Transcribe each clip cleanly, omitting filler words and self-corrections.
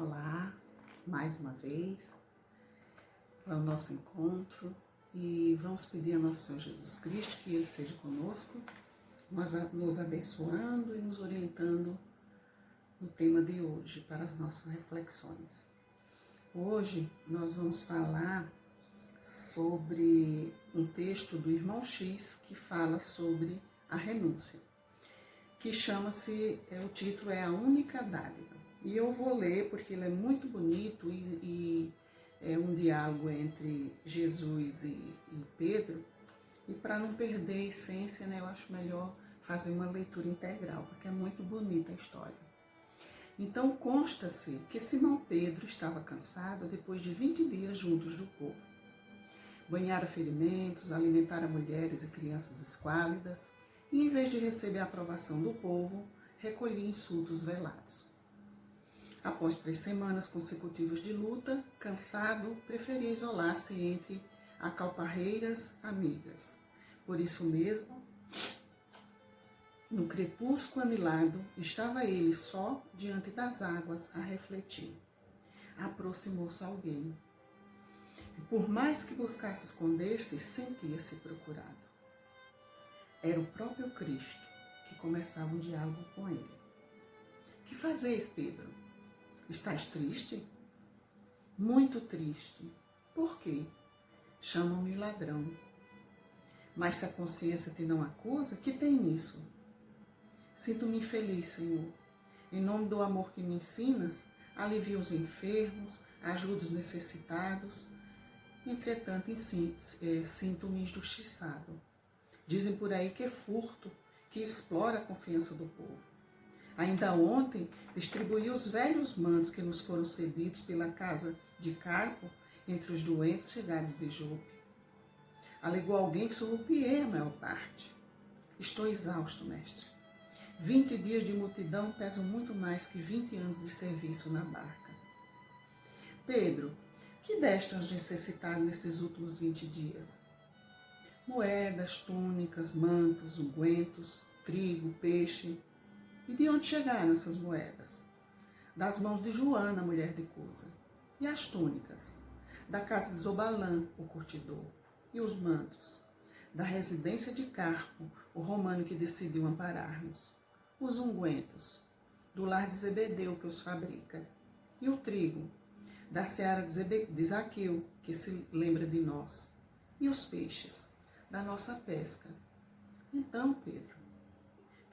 Olá, mais uma vez, para o nosso encontro e vamos pedir ao nosso Senhor Jesus Cristo que Ele seja conosco, nos abençoando e nos orientando no tema de hoje para as nossas reflexões. Hoje nós vamos falar sobre um texto do Irmão X que fala sobre a renúncia, que chama-se, o título é A Única Dádiva. E eu vou ler porque ele é muito bonito e é um diálogo entre Jesus e Pedro. E para não perder a essência, eu acho melhor fazer uma leitura integral, porque é muito bonita a história. Então consta-se que Simão Pedro estava cansado depois de 20 dias juntos do povo. Banhara ferimentos, alimentara mulheres e crianças esquálidas, e em vez de receber a aprovação do povo, recolhia insultos velados. Após 3 semanas consecutivas de luta, cansado, preferia isolar-se entre acalparreiras amigas. Por isso mesmo, no crepúsculo anilado, estava ele só diante das águas a refletir. Aproximou-se alguém. E por mais que buscasse esconder-se, sentia-se procurado. Era o próprio Cristo que começava um diálogo com ele. Que fazeis, Pedro? Estás triste? Muito triste. Por quê? Chamam-me ladrão. Mas se a consciência te não acusa, que tem nisso? Sinto-me infeliz, Senhor. Em nome do amor que me ensinas, alivio os enfermos, ajudo os necessitados. Entretanto, sinto-me injustiçado. Dizem por aí que é furto, que explora a confiança do povo. Ainda ontem, distribuí os velhos mantos que nos foram cedidos pela casa de Carpo entre os doentes chegados de Jope. Alegou alguém que surrupiei a maior parte. Estou exausto, mestre. 20 dias de multidão pesam muito mais que 20 anos de serviço na barca. Pedro, que deste aos necessitados nesses últimos 20 dias? Moedas, túnicas, mantos, ungüentos, trigo, peixe. E de onde chegaram essas moedas? Das mãos de Joana, mulher de Cusa. E as túnicas? Da casa de Zobalã, o curtidor. E os mantos? Da residência de Carpo, o romano que decidiu amparar-nos. Os ungüentos? Do lar de Zebedeu, que os fabrica. E o trigo? Da seara de Zaqueu, que se lembra de nós. E os peixes? Da nossa pesca. Então, Pedro,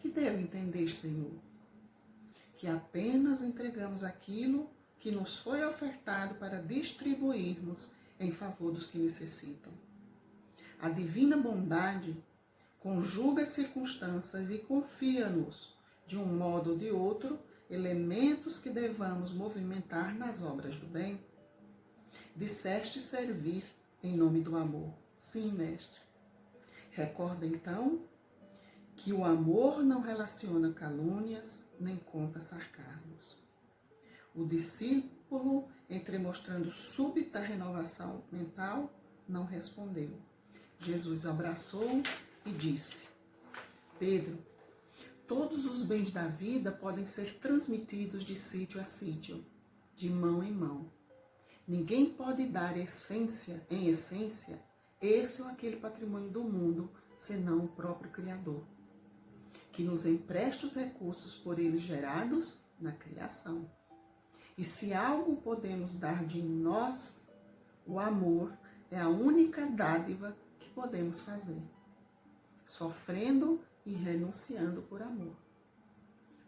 que devo entender, Senhor? Que apenas entregamos aquilo que nos foi ofertado para distribuirmos em favor dos que necessitam. A divina bondade conjuga as circunstâncias e confia-nos, de um modo ou de outro, elementos que devamos movimentar nas obras do bem. Disseste servir em nome do amor. Sim, mestre. Recorda então que o amor não relaciona calúnias nem conta sarcasmos. O discípulo, entremostrando súbita renovação mental, não respondeu. Jesus abraçou e disse: Pedro, todos os bens da vida podem ser transmitidos de sítio a sítio, de mão em mão. Ninguém pode dar em essência, esse ou aquele patrimônio do mundo, senão o próprio Criador, que nos empresta os recursos por ele gerados na criação. E se algo podemos dar de nós, o amor é a única dádiva que podemos fazer, sofrendo e renunciando por amor.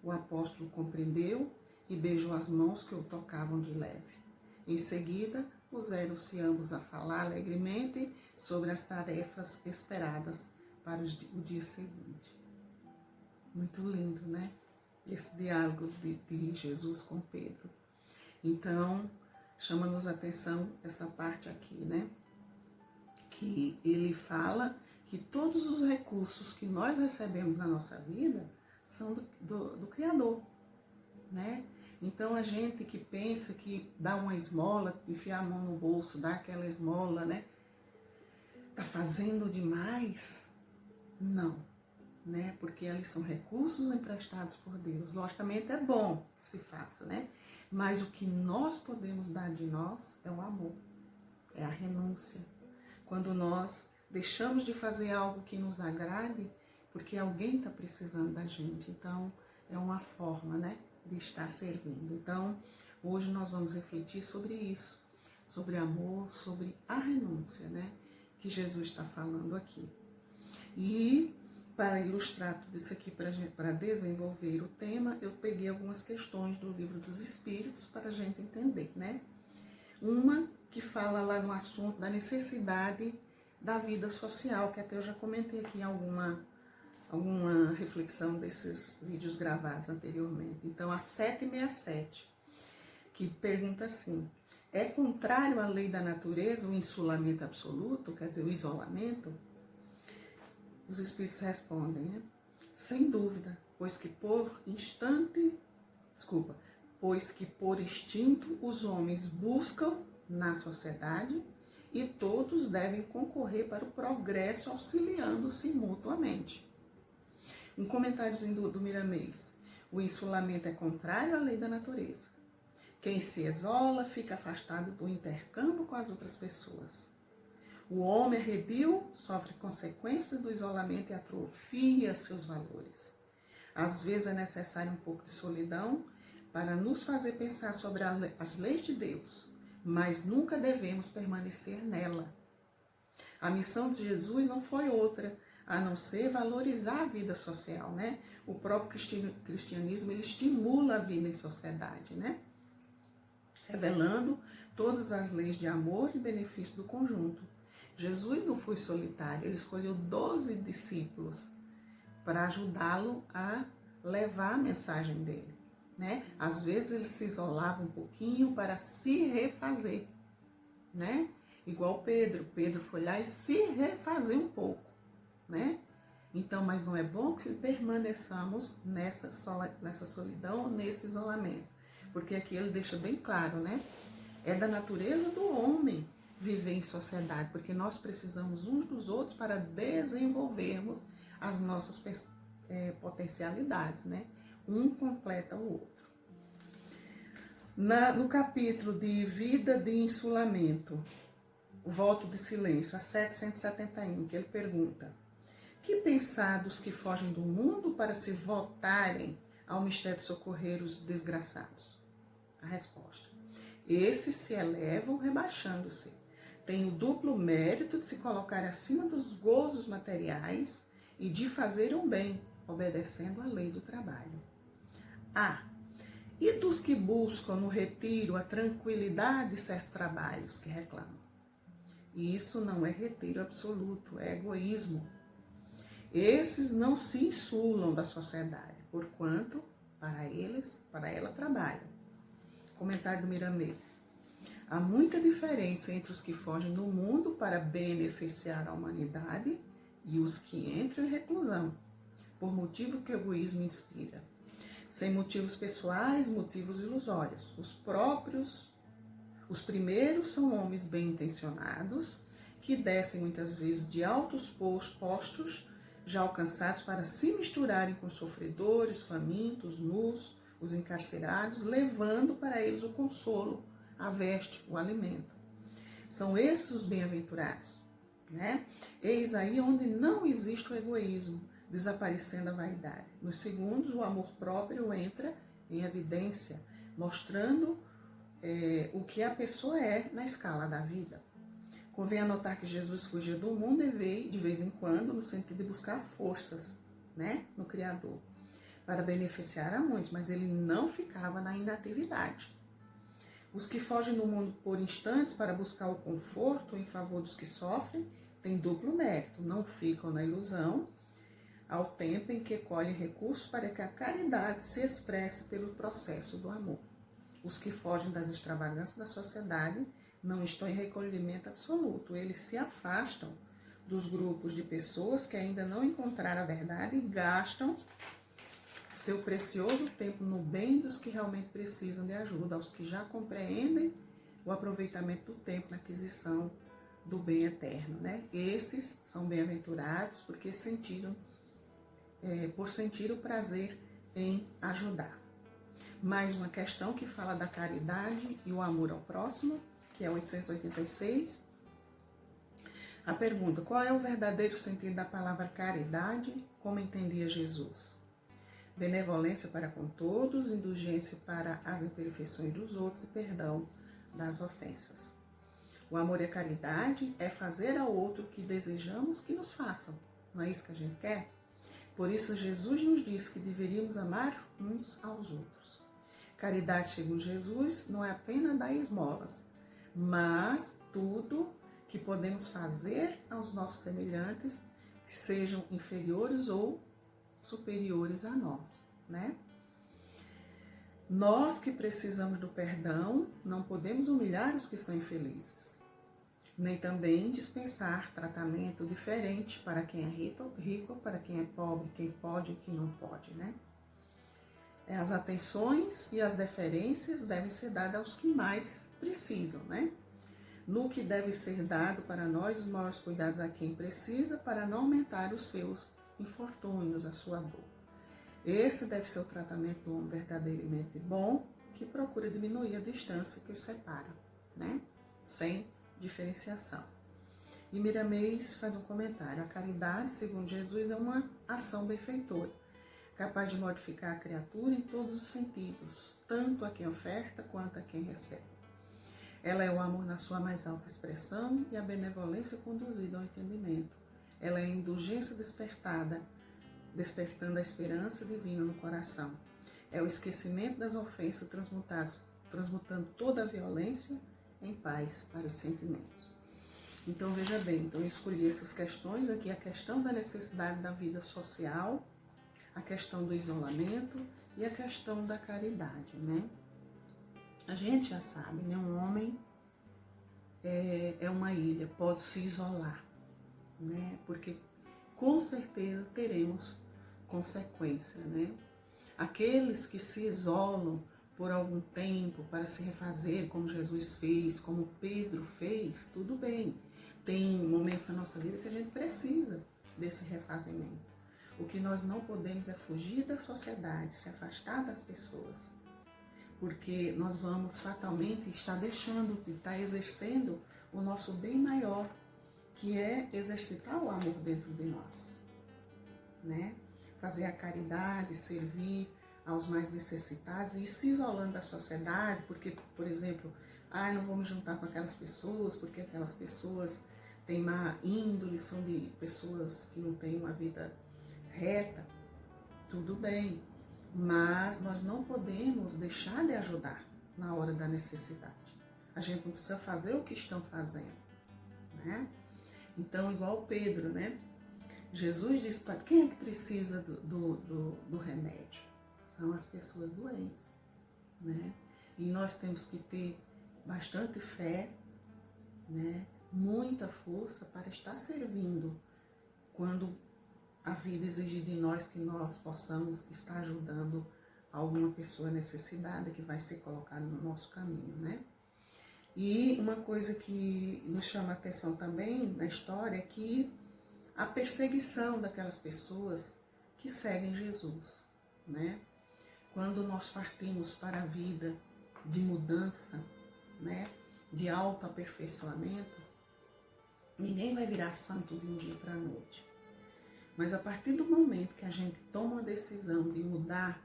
O apóstolo compreendeu e beijou as mãos que o tocavam de leve. Em seguida, puseram-se ambos a falar alegremente sobre as tarefas esperadas para o dia seguinte. Muito lindo, né? Esse diálogo de Jesus com Pedro. Então, chama-nos a atenção essa parte aqui, né? Que ele fala que todos os recursos que nós recebemos na nossa vida são do Criador, né? Então, a gente que pensa que dá uma esmola, enfiar a mão no bolso, dá aquela esmola, né? Tá fazendo demais? Não. Porque eles são recursos emprestados por Deus. Logicamente é bom que se faça, né? Mas o que nós podemos dar de nós é o amor, é a renúncia. Quando nós deixamos de fazer algo que nos agrade, porque alguém está precisando da gente. Então, é uma forma, né, de estar servindo. Então, hoje nós vamos refletir sobre isso, sobre amor, sobre a renúncia, né, que Jesus está falando aqui. E para ilustrar tudo isso aqui, para desenvolver o tema, eu peguei algumas questões do Livro dos Espíritos para a gente entender, né? Uma que fala lá no assunto da necessidade da vida social, que até eu já comentei aqui em alguma reflexão desses vídeos gravados anteriormente. Então, a 767, que pergunta assim: é contrário à lei da natureza o insulamento absoluto, quer dizer, o isolamento? Os espíritos respondem, né? Sem dúvida, pois que por instinto os homens buscam na sociedade e todos devem concorrer para o progresso auxiliando-se mutuamente. Um comentáriozinho do Miramês: o insulamento é contrário à lei da natureza. Quem se isola fica afastado do intercâmbio com as outras pessoas. O homem arredio sofre consequências do isolamento e atrofia seus valores. Às vezes é necessário um pouco de solidão para nos fazer pensar sobre as leis de Deus, mas nunca devemos permanecer nela. A missão de Jesus não foi outra, a não ser valorizar a vida social, né? O próprio cristianismo, ele estimula a vida em sociedade, né? Revelando todas as leis de amor e benefício do conjunto. Jesus não foi solitário, ele escolheu 12 discípulos para ajudá-lo a levar a mensagem dele, né? Às vezes ele se isolava um pouquinho para se refazer, né? Igual Pedro foi lá e se refazer um pouco, né? Então, mas não é bom que permaneçamos nessa solidão, nesse isolamento, porque aqui ele deixa bem claro, né? É da natureza do homem viver em sociedade, porque nós precisamos uns dos outros para desenvolvermos as nossas potencialidades, né? Um completa o outro. No capítulo de Vida de Insulamento, o voto de silêncio, a 771, que ele pergunta: que pensar dos que fogem do mundo para se voltarem ao mistério de socorrer os desgraçados? A resposta: esses se elevam rebaixando-se. Tem o duplo mérito de se colocar acima dos gozos materiais e de fazer o bem, obedecendo à lei do trabalho. E dos que buscam no retiro a tranquilidade de certos trabalhos que reclamam? E isso não é retiro absoluto, é egoísmo. Esses não se insulam da sociedade, porquanto para ela trabalham. Comentário do Miramês: há muita diferença entre os que fogem do mundo para beneficiar a humanidade e os que entram em reclusão, por motivo que o egoísmo inspira. Sem motivos pessoais, motivos ilusórios. Os primeiros são homens bem intencionados, que descem muitas vezes de altos postos já alcançados para se misturarem com os sofredores, famintos, nus, os encarcerados, levando para eles o consolo, a veste, o alimento. São esses os bem-aventurados, né? Eis aí onde não existe o egoísmo, desaparecendo a vaidade. Nos segundos, o amor próprio entra em evidência, mostrando o que a pessoa é na escala da vida. Convém anotar que Jesus fugia do mundo e veio de vez em quando no sentido de buscar forças, né, no Criador, para beneficiar a muitos, mas ele não ficava na inatividade. Os que fogem do mundo por instantes para buscar o conforto em favor dos que sofrem têm duplo mérito, não ficam na ilusão, ao tempo em que colhem recursos para que a caridade se expresse pelo processo do amor. Os que fogem das extravagâncias da sociedade não estão em recolhimento absoluto, eles se afastam dos grupos de pessoas que ainda não encontraram a verdade e gastam seu precioso tempo no bem dos que realmente precisam de ajuda, aos que já compreendem o aproveitamento do tempo na aquisição do bem eterno, né? Esses são bem-aventurados porque por sentir o prazer em ajudar. Mais uma questão que fala da caridade e o amor ao próximo, que é 886. A pergunta: qual é o verdadeiro sentido da palavra caridade, como entendia Jesus? Benevolência para com todos, indulgência para as imperfeições dos outros e perdão das ofensas. O amor e a caridade é fazer ao outro o que desejamos que nos façam. Não é isso que a gente quer? Por isso Jesus nos diz que deveríamos amar uns aos outros. Caridade, segundo Jesus, não é apenas dar esmolas, mas tudo que podemos fazer aos nossos semelhantes, que sejam inferiores ou superiores a nós, né? Nós que precisamos do perdão, não podemos humilhar os que são infelizes, nem também dispensar tratamento diferente para quem é rico, para quem é pobre, quem pode e quem não pode, né? As atenções e as deferências devem ser dadas aos que mais precisam, né? No que deve ser dado para nós os maiores cuidados a quem precisa, para não aumentar os seus infortúnios, a sua dor. Esse deve ser o tratamento do homem verdadeiramente bom, que procura diminuir a distância que os separa, né? Sem diferenciação. E Miramês faz um comentário: a caridade, segundo Jesus, é uma ação benfeitora, capaz de modificar a criatura em todos os sentidos, tanto a quem oferta quanto a quem recebe. Ela é o amor na sua mais alta expressão e a benevolência conduzida ao entendimento. Ela é a indulgência despertando a esperança divina no coração. É o esquecimento das ofensas transmutando toda a violência em paz para os sentimentos. Então, veja bem, então eu escolhi essas questões aqui: a questão da necessidade da vida social, a questão do isolamento e a questão da caridade, né? A gente já sabe, né? Um homem é uma ilha, pode se isolar, né? Porque com certeza teremos consequência, né? Aqueles que se isolam por algum tempo para se refazer, como Jesus fez, como Pedro fez, tudo bem. Tem momentos na nossa vida que a gente precisa desse refazimento. O que nós não podemos é fugir da sociedade, se afastar das pessoas, porque nós vamos fatalmente estar deixando de estar exercendo o nosso bem maior, que é exercitar o amor dentro de nós, né? Fazer a caridade, servir aos mais necessitados e se isolando da sociedade, porque, por exemplo, não vou me juntar com aquelas pessoas, porque aquelas pessoas têm má índole, são de pessoas que não têm uma vida reta. Tudo bem, mas nós não podemos deixar de ajudar na hora da necessidade. A gente não precisa fazer o que estão fazendo, né? Então, igual Pedro, né? Jesus disse para quem é que precisa do remédio? São as pessoas doentes, né? E nós temos que ter bastante fé, né? Muita força para estar servindo quando a vida exige de nós que nós possamos estar ajudando alguma pessoa necessitada que vai ser colocada no nosso caminho, né? E uma coisa que nos chama a atenção também na história é que a perseguição daquelas pessoas que seguem Jesus, né? Quando nós partimos para a vida de mudança, né? De autoaperfeiçoamento, ninguém vai virar santo de um dia para a noite. Mas a partir do momento que a gente toma a decisão de mudar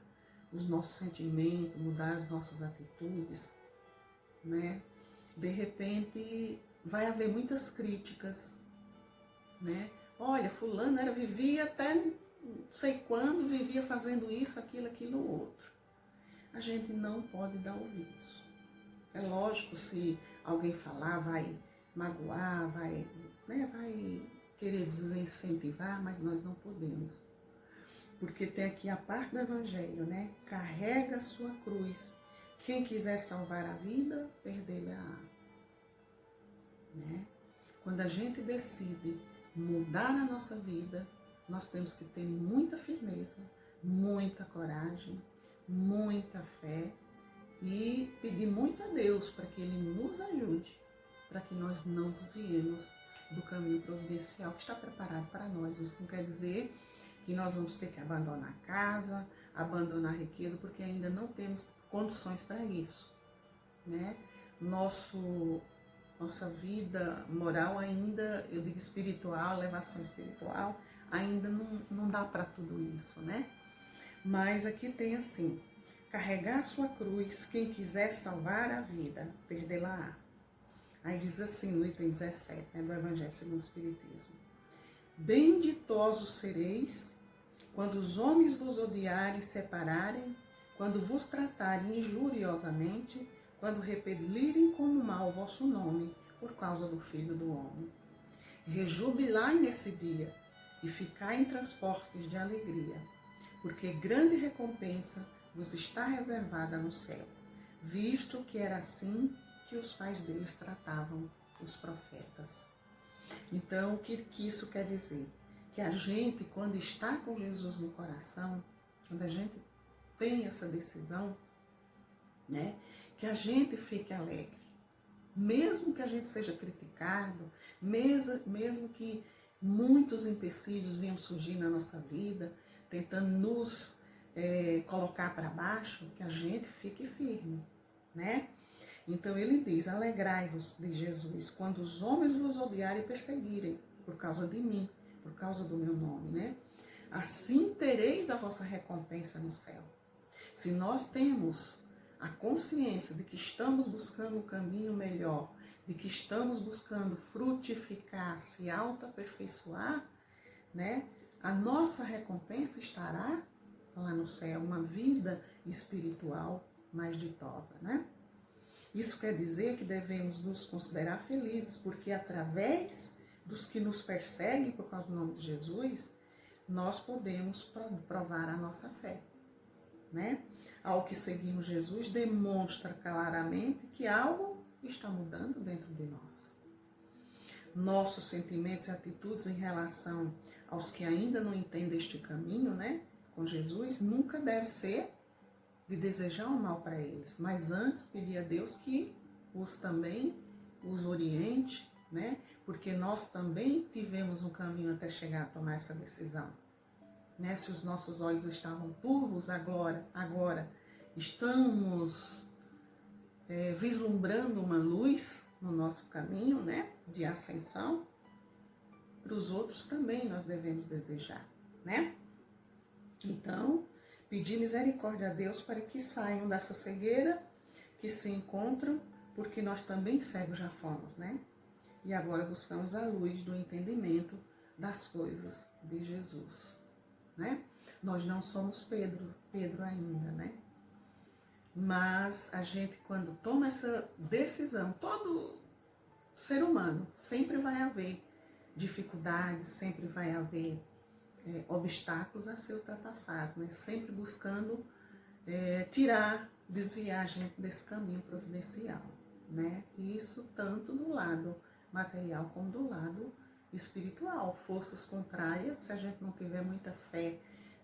os nossos sentimentos, mudar as nossas atitudes, né? De repente vai haver muitas críticas, né? Olha, fulano vivia até não sei quando, vivia fazendo isso, aquilo, outro. A gente não pode dar ouvidos. É lógico, se alguém falar, vai magoar, vai querer desincentivar, mas nós não podemos. Porque tem aqui a parte do Evangelho, né? Carrega a sua cruz. Quem quiser salvar a vida, perdê-la. Né? Quando a gente decide mudar a nossa vida, nós temos que ter muita firmeza, muita coragem, muita fé e pedir muito a Deus para que Ele nos ajude, para que nós não desviemos do caminho providencial que está preparado para nós. Isso não quer dizer que nós vamos ter que abandonar a casa, abandonar a riqueza, porque ainda não temos condições para isso, né? Nossa vida moral ainda, eu digo espiritual, elevação espiritual, ainda não dá para tudo isso, né? Mas aqui tem assim: carregar a sua cruz, quem quiser salvar a vida, perdê-la-á. Aí diz assim no item 17, né, do Evangelho segundo o Espiritismo: benditosos sereis quando os homens vos odiarem e separarem, quando vos tratarem injuriosamente, quando repelirem como mal o vosso nome, por causa do Filho do Homem. Rejubilai nesse dia e ficai em transportes de alegria, porque grande recompensa vos está reservada no céu, visto que era assim que os pais deles tratavam os profetas. Então, o que isso quer dizer? Que a gente, quando está com Jesus no coração, quando a gente tem essa decisão, né, que a gente fique alegre. Mesmo que a gente seja criticado, mesmo que muitos empecilhos venham surgir na nossa vida, tentando nos colocar para baixo, que a gente fique firme, né? Então ele diz: alegrai-vos de Jesus, quando os homens vos odiarem e perseguirem, por causa de mim, por causa do meu nome, né? Assim tereis a vossa recompensa no céu. Se nós temos a consciência de que estamos buscando um caminho melhor, de que estamos buscando frutificar, se autoaperfeiçoar, né? A nossa recompensa estará lá no céu, uma vida espiritual mais ditosa, né? Isso quer dizer que devemos nos considerar felizes, porque através dos que nos perseguem por causa do nome de Jesus, nós podemos provar a nossa fé, né? Ao que seguimos Jesus, demonstra claramente que algo está mudando dentro de nós. Nossos sentimentos e atitudes em relação aos que ainda não entendem este caminho, né, com Jesus, nunca deve ser de desejar o mal para eles, mas antes pedir a Deus que também os oriente, né, porque nós também tivemos um caminho até chegar a tomar essa decisão. Né? Se os nossos olhos estavam turvos, agora estamos vislumbrando uma luz no nosso caminho, né, de ascensão. Para os outros também nós devemos desejar, né? Então, pedir misericórdia a Deus para que saiam dessa cegueira que se encontram, porque nós também cegos já fomos, né? E agora buscamos a luz do entendimento das coisas de Jesus, né? Nós não somos Pedro ainda, né? Mas a gente, quando toma essa decisão, todo ser humano, sempre vai haver dificuldades, sempre vai haver obstáculos a ser ultrapassados, né? Sempre buscando desviar a gente desse caminho providencial, né? Isso tanto do lado material como do lado espiritual. Forças contrárias, se a gente não tiver muita fé,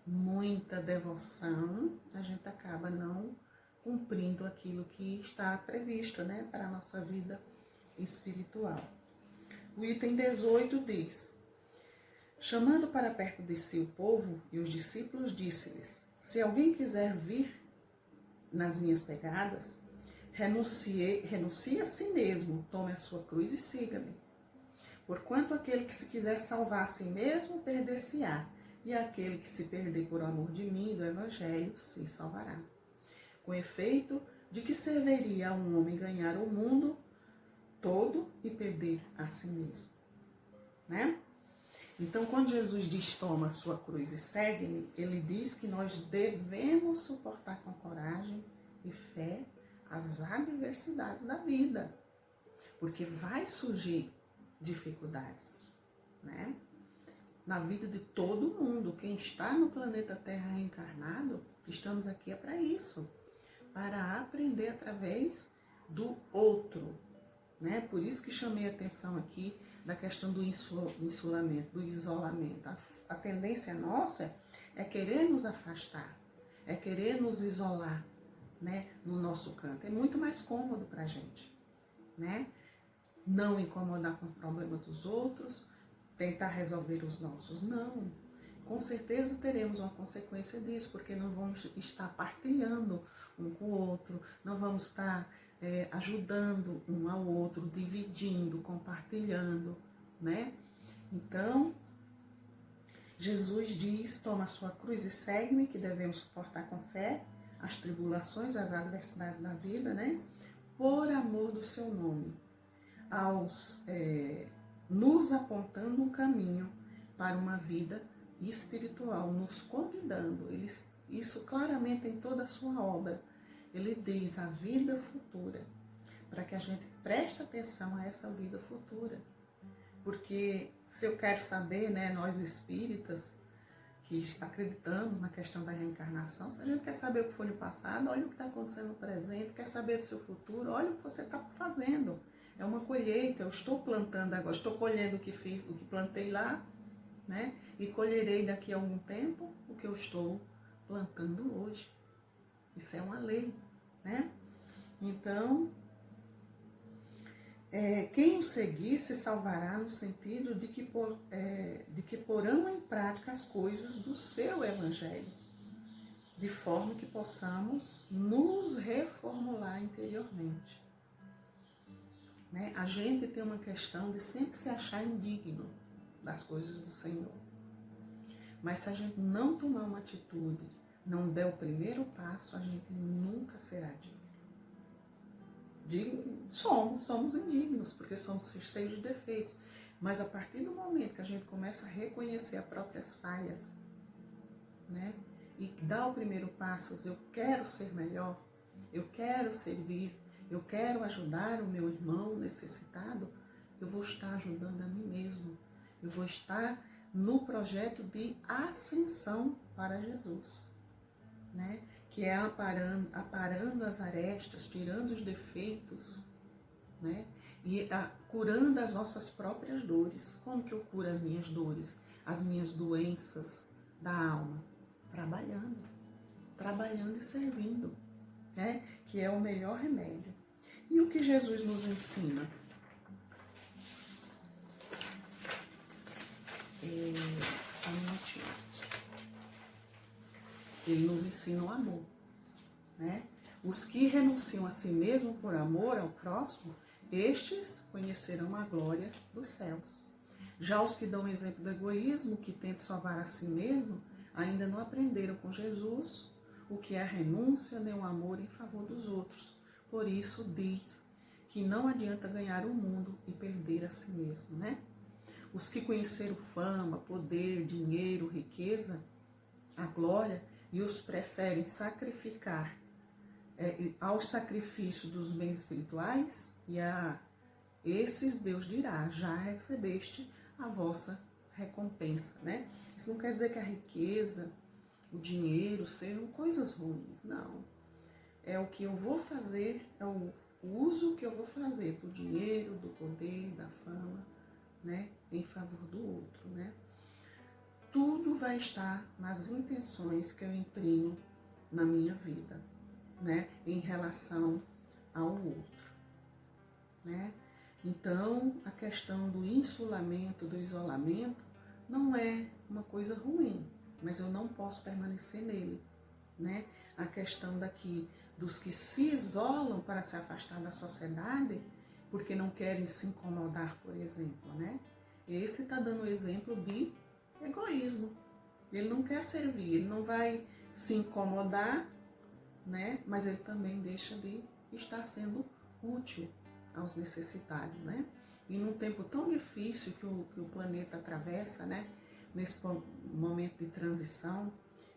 muita devoção, a gente acaba não cumprindo aquilo que está previsto, né, para a nossa vida espiritual. O item 18 diz: chamando para perto de si o povo e os discípulos, disse-lhes: se alguém quiser vir nas minhas pegadas, renuncie a si mesmo, tome a sua cruz e siga-me. Porquanto aquele que se quiser salvar a si mesmo, perder-se-á, e aquele que se perder por amor de mim e do Evangelho, se salvará. Com efeito, de que serviria a um homem ganhar o mundo todo e perder a si mesmo, né? Então, quando Jesus diz: toma a sua cruz e segue-me, ele diz que nós devemos suportar com coragem e fé as adversidades da vida, porque vai surgir dificuldades, né? Na vida de todo mundo. Quem está no planeta Terra reencarnado, estamos aqui para isso, para aprender através do outro, né? Por isso que chamei a atenção aqui da questão do isolamento, do isolamento. A tendência nossa é querer nos afastar, é querer nos isolar, né, no nosso canto. É muito mais cômodo para a gente, né? Não incomodar com o problema dos outros, tentar resolver os nossos. Não. com certeza teremos uma consequência disso, porque não vamos estar partilhando um com o outro, não vamos estar ajudando um ao outro, dividindo, compartilhando, né? Então, Jesus diz, toma a sua cruz e segue-me, que devemos suportar com fé as tribulações, as adversidades da vida, né? Por amor do seu nome, nos apontando um caminho para uma vida espiritual, nos convidando. Isso claramente em toda a sua obra. Ele diz a vida futura, para que a gente preste atenção a essa vida futura. Porque se eu quero saber, né, nós espíritas, que acreditamos na questão da reencarnação, se a gente quer saber o que foi no passado, olha o que está acontecendo no presente, quer saber do seu futuro, olha o que você está fazendo. É uma colheita, eu estou plantando agora, estou colhendo o que fiz, o que plantei lá, né? E colherei daqui a algum tempo o que eu estou plantando hoje. Isso é uma lei, né? Então, quem o seguir se salvará no sentido de que porão em prática as coisas do seu evangelho, de forma que possamos nos reformular interiormente. Né? A gente tem uma questão de sempre se achar indigno das coisas do Senhor. Mas se a gente não tomar uma atitude, não der o primeiro passo, a gente nunca será digno. Somos indignos, porque somos cheios de defeitos. Mas a partir do momento que a gente começa a reconhecer as próprias falhas, né? E dar o primeiro passo, eu quero ser melhor, eu quero servir, eu quero ajudar o meu irmão necessitado, eu vou estar ajudando a mim mesmo. Eu vou estar no projeto de ascensão para Jesus, né? Que é aparando as arestas, tirando os defeitos, né? E curando as nossas próprias dores. Como que eu curo as minhas dores, as minhas doenças da alma? Trabalhando e servindo, né? Que é o melhor remédio. E o que Jesus nos ensina? Só um minutinho. Ele nos ensina o amor, né? Os que renunciam a si mesmo por amor ao próximo, estes conhecerão a glória dos céus. Já os que dão exemplo do egoísmo, que tentam salvar a si mesmo, ainda não aprenderam com Jesus o que é a renúncia nem o amor em favor dos outros. Por isso diz que não adianta ganhar o mundo e perder a si mesmo, né? Os que conheceram fama, poder, dinheiro, riqueza, a glória, e os preferem sacrificar ao sacrifício dos bens espirituais, e a esses Deus dirá, já recebeste a vossa recompensa, né? Isso não quer dizer que a riqueza, o dinheiro sejam coisas ruins, não. É o que eu vou fazer, é o uso que eu vou fazer do dinheiro, do poder, da fama, né? Em favor do outro, né? Tudo vai estar nas intenções que eu imprimo na minha vida, né? Em relação ao outro, né? Então, a questão do insulamento, do isolamento, não é uma coisa ruim, mas eu não posso permanecer nele, né? A questão daqui dos que se isolam para se afastar da sociedade, porque não querem se incomodar, por exemplo, né? Esse está dando o exemplo de egoísmo. Ele não quer servir, ele não vai se incomodar, né? Mas ele também deixa de estar sendo útil aos necessitados, né? E num tempo tão difícil que o planeta atravessa, né? Nesse momento de transição,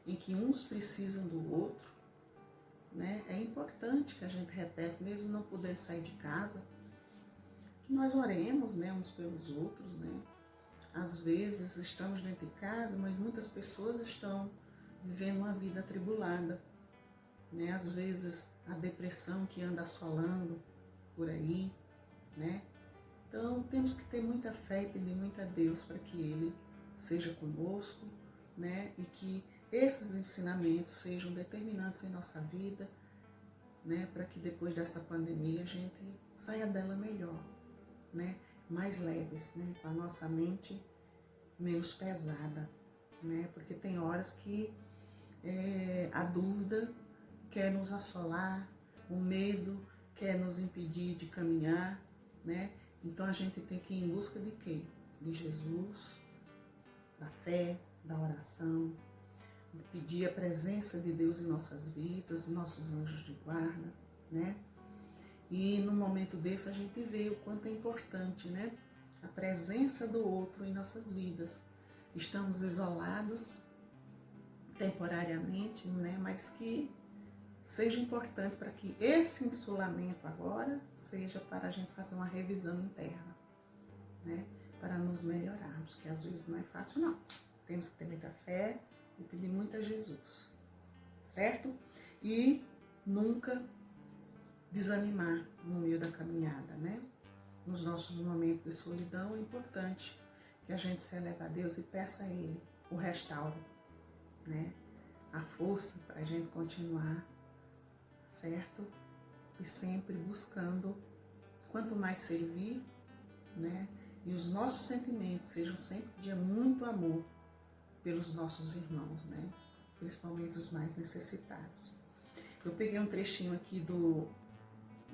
em que uns precisam do outro, né? É importante que a gente repete, mesmo não podendo sair de casa, que nós oremos, né, uns pelos outros, né? Às vezes estamos dentro de casa, mas muitas pessoas estão vivendo uma vida atribulada, né? Às vezes a depressão que anda assolando por aí, né? Então temos que ter muita fé e pedir muito a Deus para que Ele seja conosco, né? E que esses ensinamentos sejam determinantes em nossa vida, né? Para que depois dessa pandemia a gente saia dela melhor, né? Mais leves, né? Com a nossa mente menos pesada, né? Porque tem horas que a dúvida quer nos assolar, o medo quer nos impedir de caminhar, né? Então a gente tem que ir em busca de quê? De Jesus, da fé, da oração, de pedir a presença de Deus em nossas vidas, dos nossos anjos de guarda, né? E no momento desse a gente vê o quanto é importante, né? A presença do outro em nossas vidas. Estamos isolados temporariamente, né? Mas que seja importante para que esse isolamento agora seja para a gente fazer uma revisão interna, né? Para nos melhorarmos, que às vezes não é fácil não. Temos que ter muita fé e pedir muito a Jesus, certo? E nunca desanimar no meio da caminhada, né? Nos nossos momentos de solidão é importante que a gente se eleve a Deus e peça a Ele o restauro, né? A força para a gente continuar, certo? E sempre buscando, quanto mais servir, né? E os nossos sentimentos sejam sempre de muito amor pelos nossos irmãos, né? Principalmente os mais necessitados. Eu peguei um trechinho aqui de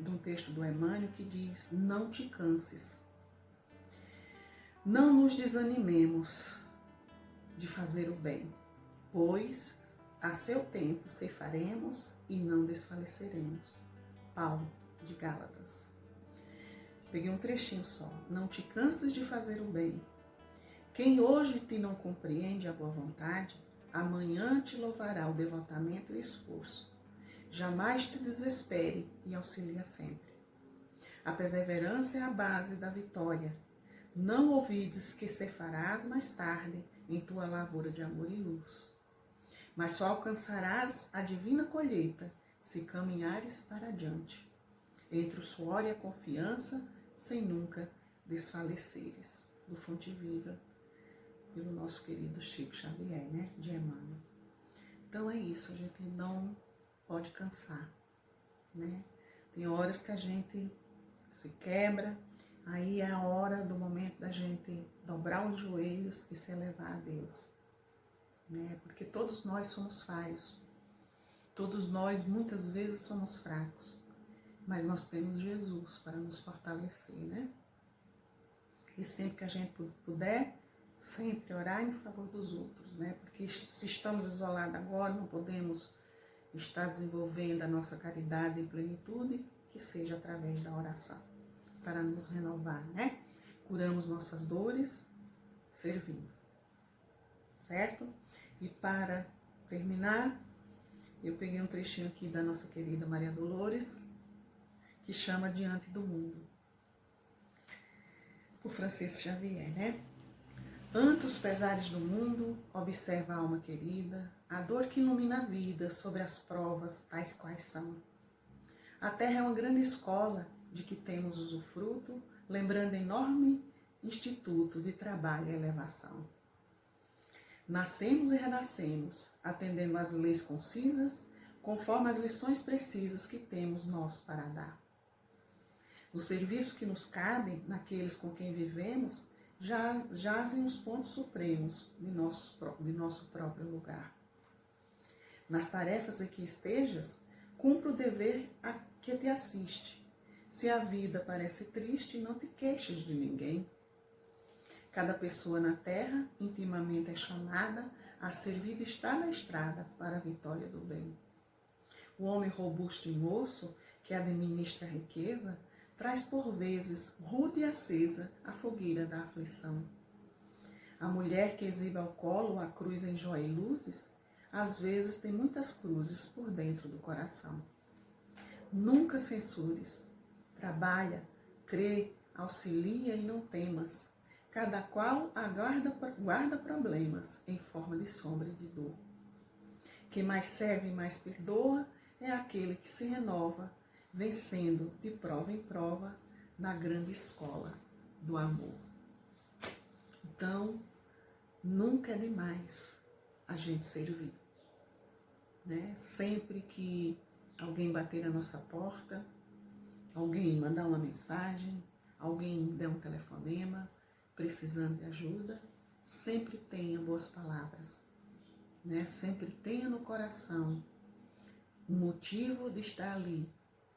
um texto do Emmanuel que diz: não te canses. Não nos desanimemos de fazer o bem, pois a seu tempo ceifaremos e não desfaleceremos. Paulo, de Gálatas. Peguei um trechinho só. Não te canses de fazer o bem. Quem hoje te não compreende a boa vontade, amanhã te louvará o devotamento e esforço. Jamais te desespere e auxilia sempre. A perseverança é a base da vitória. Não ouvides que ceifarás mais tarde em tua lavoura de amor e luz. Mas só alcançarás a divina colheita se caminhares para adiante, entre o suor e a confiança, sem nunca desfaleceres. Do Fonte Viva, pelo nosso querido Chico Xavier, né? De Emmanuel. Então é isso, a gente não pode cansar, né? Tem horas que a gente se quebra, aí é a hora do momento da gente dobrar os joelhos e se elevar a Deus, né? Porque todos nós somos falhos, todos nós muitas vezes somos fracos, mas nós temos Jesus para nos fortalecer, né? E sempre que a gente puder, sempre orar em favor dos outros, né? Porque se estamos isolados agora, não podemos estar desenvolvendo a nossa caridade em plenitude, que seja através da oração, para nos renovar, né? Curamos nossas dores servindo, certo? E para terminar, eu peguei um trechinho aqui da nossa querida Maria Dolores, que chama Diante do Mundo, por Francisco Xavier, né? Ante os pesares do mundo, observa a alma querida, a dor que ilumina a vida sobre as provas tais quais são. A terra é uma grande escola de que temos usufruto, lembrando enorme instituto de trabalho e elevação. Nascemos e renascemos, atendendo às leis concisas, conforme as lições precisas que temos nós para dar. No serviço que nos cabe, naqueles com quem vivemos, já jazem os pontos supremos de nosso próprio lugar. Nas tarefas em que estejas, cumpra o dever a que te assiste. Se a vida parece triste, não te queixes de ninguém. Cada pessoa na terra, intimamente é chamada a servir de estrada a estrada para a vitória do bem. O homem robusto e moço, que administra a riqueza, traz por vezes, rude e acesa, a fogueira da aflição. A mulher que exibe ao colo a cruz em joia e luzes, às vezes tem muitas cruzes por dentro do coração. Nunca censures. Trabalha, crê, auxilia e não temas. Cada qual guarda problemas em forma de sombra e de dor. Quem mais serve e mais perdoa é aquele que se renova, vencendo de prova em prova na grande escola do amor. Então, nunca é demais a gente servir, né? Sempre que alguém bater na nossa porta, alguém mandar uma mensagem, alguém der um telefonema, precisando de ajuda, sempre tenha boas palavras, né? Sempre tenha no coração o motivo de estar ali,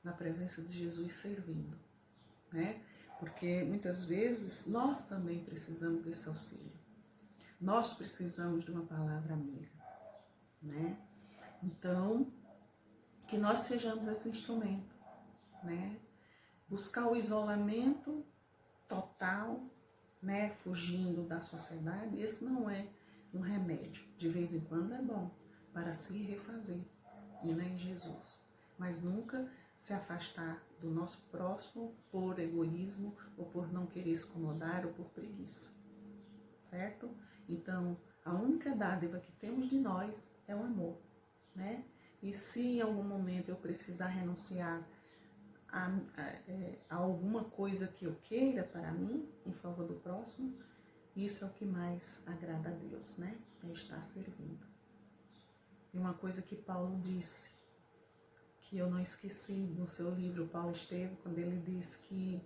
na presença de Jesus servindo, né? Porque muitas vezes nós também precisamos desse auxílio. Nós precisamos de uma palavra amiga, né? Então, que nós sejamos esse instrumento, né? Buscar o isolamento total, né? Fugindo da sociedade, esse não é um remédio. De vez em quando é bom para se refazer, e não é em Jesus. Mas nunca se afastar do nosso próximo por egoísmo, ou por não querer se incomodar, ou por preguiça, certo? Então, a única dádiva que temos de nós é o amor, né? E se em algum momento eu precisar renunciar a alguma coisa que eu queira para mim, em favor do próximo, isso é o que mais agrada a Deus, né? É estar servindo. E uma coisa que Paulo disse, que eu não esqueci no seu livro, Paulo Estevam, quando ele disse que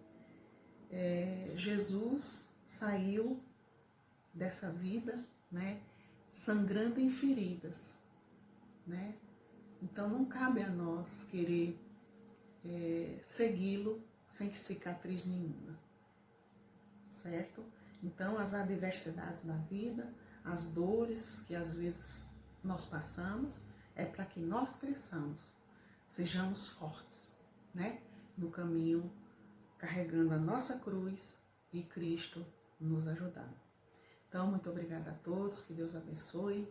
Jesus saiu dessa vida, né, sangrando em feridas, né? Então não cabe a nós querer segui-lo sem cicatriz nenhuma, certo? Então as adversidades da vida, as dores que às vezes nós passamos, é para que nós cresçamos, sejamos fortes, né? No caminho, carregando a nossa cruz e Cristo nos ajudando. Então, muito obrigada a todos, que Deus abençoe.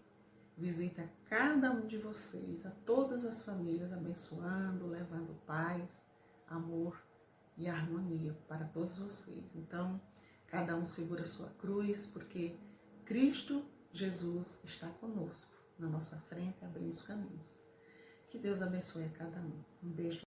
Visita cada um de vocês, a todas as famílias, abençoando, levando paz, amor e harmonia para todos vocês. Então, cada um segura a sua cruz, porque Cristo Jesus está conosco, na nossa frente, abrindo os caminhos. Que Deus abençoe a cada um. Um beijo.